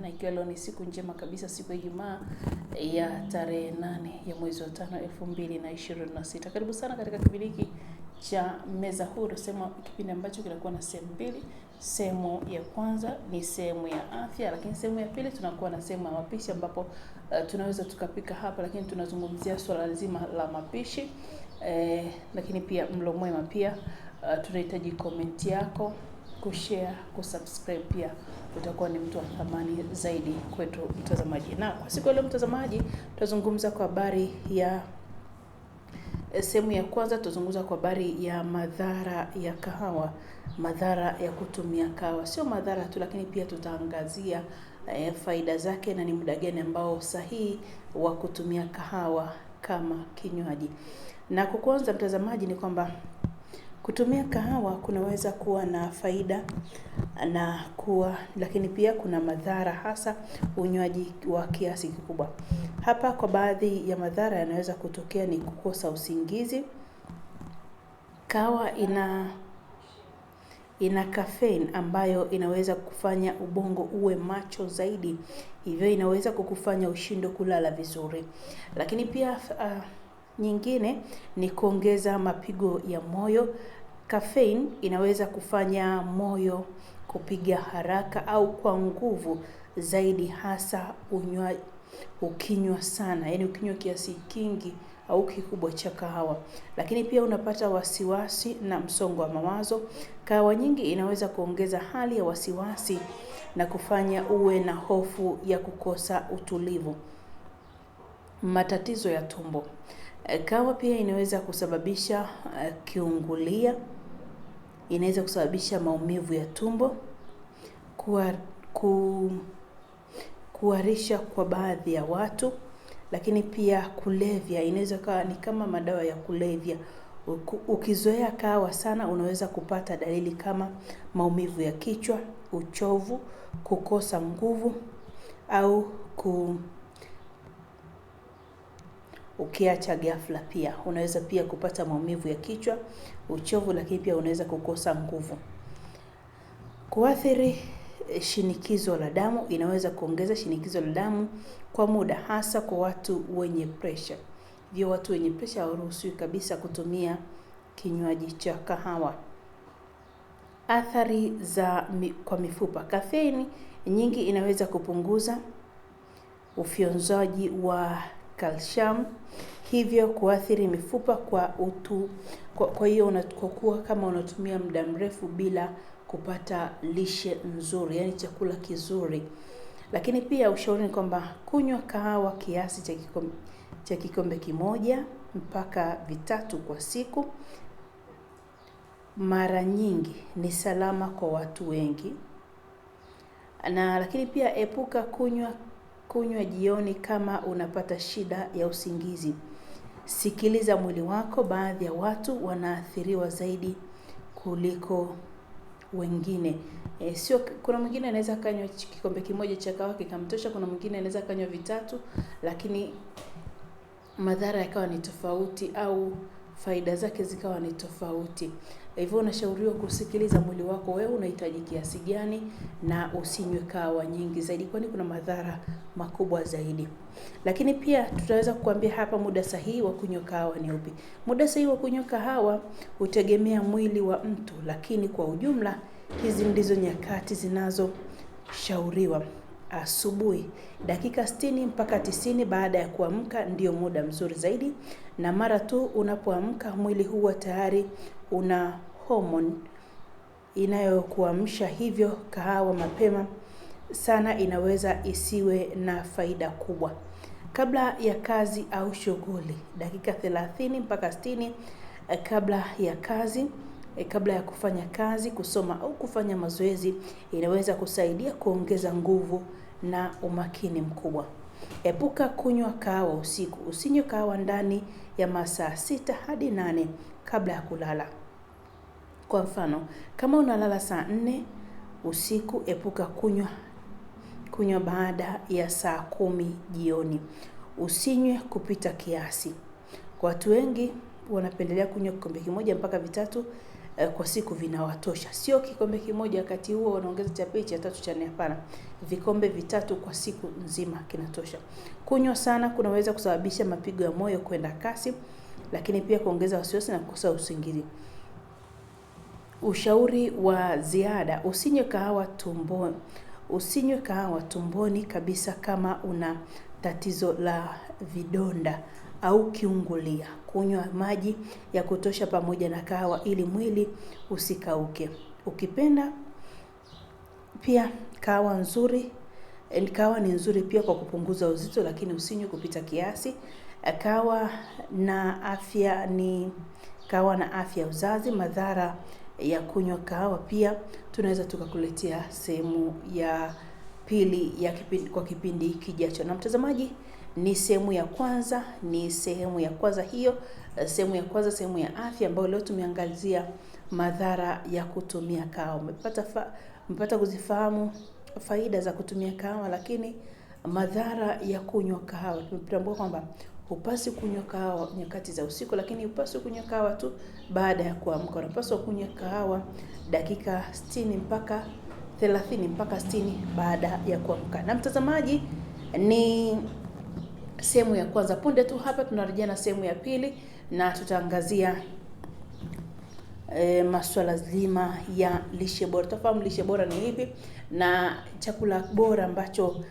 na ikiwa leo ni siku njema kabisa, siku ya Ijumaa ya tarehe 8 ya mwezi wa 5 2026. Karibu sana katika kipindi hiki cha Meza Huru, kipindi ambacho kinakuwa na sehemu mbili. Sehemu ya kwanza ni sehemu ya afya, lakini sehemu ya pili tunakuwa na sehemu ya mapishi ambapo tunaweza tukapika hapa, lakini tunazungumzia swala zima la mapishi. Lakini pia mlo mwema pia. Tunahitaji comment yako, kushare, kusubscribe pia. Utakuwa ni mtu wa thamani zaidi kwetu mtazamaji. Na kwa siku leo mtazamaji, tutazungumza kwa habari ya sehemu ya kwanza. Tutazungumza kwa habari ya madhara ya kahawa, madhara ya kutumia kahawa. Sio madhara tu, lakini pia tutaangazia faida zake na ni muda gani ambao sahihi wa kutumia kahawa kama kinywaji. Na kwa kwanza mtazamaji, ni kwamba kutumia kahawa kunaweza kuwa na faida lakini pia kuna madhara, hasa unywaji wa kiasi kikubwa. Hapa kwa baadhi ya madhara yanaweza kutokea ni kukosa usingizi. Kahawa ina caffeine ambayo inaweza kufanya ubongo uwe macho zaidi, hivyo inaweza kukufanya ushindwe kulala vizuri. Lakini pia nyingine ni kuongeza mapigo ya moyo. Caffeine inaweza kufanya moyo kupiga haraka au kwa nguvu zaidi, hasa ukinywa sana, yani ukinywa kiasi kingi au kikubwa cha kahawa. Lakini pia unapata wasiwasi na msongo wa mawazo. Kahawa nyingi inaweza kuongeza hali ya wasiwasi na kufanya uwe na hofu ya kukosa utulivu. Matatizo ya tumbo. Kahawa pia inaweza kusababisha kiungulia, inaweza kusababisha maumivu ya tumbo, kuharisha kwa baadhi ya watu, lakini pia kulevya. Inaweza kuwa ni kama madawa ya kulevya. Ukizoea kahawa sana, unaweza kupata dalili kama maumivu ya kichwa, uchovu, kukosa nguvu au ukiacha ghafla pia unaweza pia kupata maumivu ya kichwa, uchovu, lakini pia unaweza kukosa nguvu. Kuathiri shinikizo la damu. Inaweza kuongeza shinikizo la damu kwa muda, hasa kwa watu wenye pressure. Hivyo watu wenye pressure hawaruhusiwi kabisa kutumia kinywaji cha kahawa. Athari kwa mifupa. Kafeini nyingi inaweza kupunguza ufyonzaji wa calcium, hivyo kuathiri mifupa kwa hiyo unakuwa kama unatumia muda mrefu bila kupata lishe nzuri, yani chakula kizuri. Lakini pia ushauri ni kwamba kunywa kahawa kiasi cha kikombe kimoja mpaka vitatu kwa siku mara nyingi ni salama kwa watu wengi. Lakini pia epuka kunywa jioni kama unapata shida ya usingizi. Sikiliza mwili wako. Baadhi ya watu wanaathiriwa zaidi kuliko wengine. Kuna mwingine anaweza kanywa kikombe kimoja cha kahawa kikamtosha, kuna mwingine anaweza kanywa vitatu, lakini madhara yakawa ni tofauti au faida zake zikawa ni tofauti. Hivyo unashauriwa kusikiliza mwili wako, wewe unahitaji kiasi gani, na usinywe kahawa nyingi zaidi, kwani kuna madhara makubwa zaidi. Lakini pia tutaweza kukuambia hapa muda sahihi wa kunywa kahawa ni upi. Muda sahihi wa kunywa kahawa hutegemea mwili wa mtu, lakini kwa ujumla hizi ndizo nyakati zinazoshauriwa. Asubuhi, dakika 60 mpaka 90 baada ya kuamka ndio muda mzuri zaidi, na mara tu unapoamka mwili huwa tayari una hormone inayokuamsha, hivyo kahawa mapema sana inaweza isiwe na faida kubwa. Kabla ya kazi au shughuli, dakika 30 mpaka 60 kabla ya kufanya kazi, kusoma au kufanya mazoezi, inaweza kusaidia kuongeza nguvu na umakini mkubwa. Epuka kunywa kahawa usiku. Usinywe kahawa ndani ya masaa 6 hadi 8 kabla ya kulala. Kwa mfano, kama unalala saa 4 usiku, epuka kunywa baada ya saa 10 jioni. Usinywe kupita kiasi. Kwa watu wengi wanapendelea kunywa kikombe kimoja mpaka vitatu kwa siku vinawatosha. Sio kikombe kimoja wakati huo unaongeza cha pili, cha tatu, cha nne, hapana. Vikombe vitatu kwa siku nzima kinatosha. Kunywa sana kunaweza kusababisha mapigo ya moyo kwenda kasi, lakini pia kuongeza wasiwasi na kukosa usingizi. Ushauri wa ziada: usinywe kahawa tumboni kabisa kama una tatizo la vidonda au kiungulia. Kunywa maji ya kutosha pamoja na kahawa ili mwili usikauke. Ukipenda pia kahawa ni nzuri pia kwa kupunguza uzito, lakini usinywe kupita kiasi. Kahawa na afya ya uzazi. Madhara ya kunywa kahawa pia tunaweza tukakuletea sehemu ya pili ya kwa kipindi kijacho. Na mtazamaji, ni sehemu ya kwanza hiyo, sehemu ya afya ambayo leo tumeangazia madhara ya kutumia kahawa. Umepata kuzifahamu faida za kutumia kahawa, lakini madhara ya kunywa kahawa. Tumetambua kwamba hupasi kunywa kahawa nyakati za usiku, lakini hupasi kunywa kahawa tu baada ya kuamka. Unapaswa kunywa kahawa dakika 30 mpaka 60 baada ya kuamka. Na mtazamaji, ni sehemu ya kwanza. Punde tu hapa tunarejea na sehemu ya pili, na tutaangazia masuala zima ya lishe bora. Tafahamu lishe bora ni ipi na chakula bora ambacho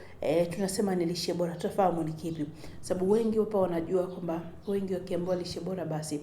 tunasema ni lishe bora, tutafahamu ni kipi. Sababu wengi hapa wanajua kwamba wengi wakiambiwa lishe bora basi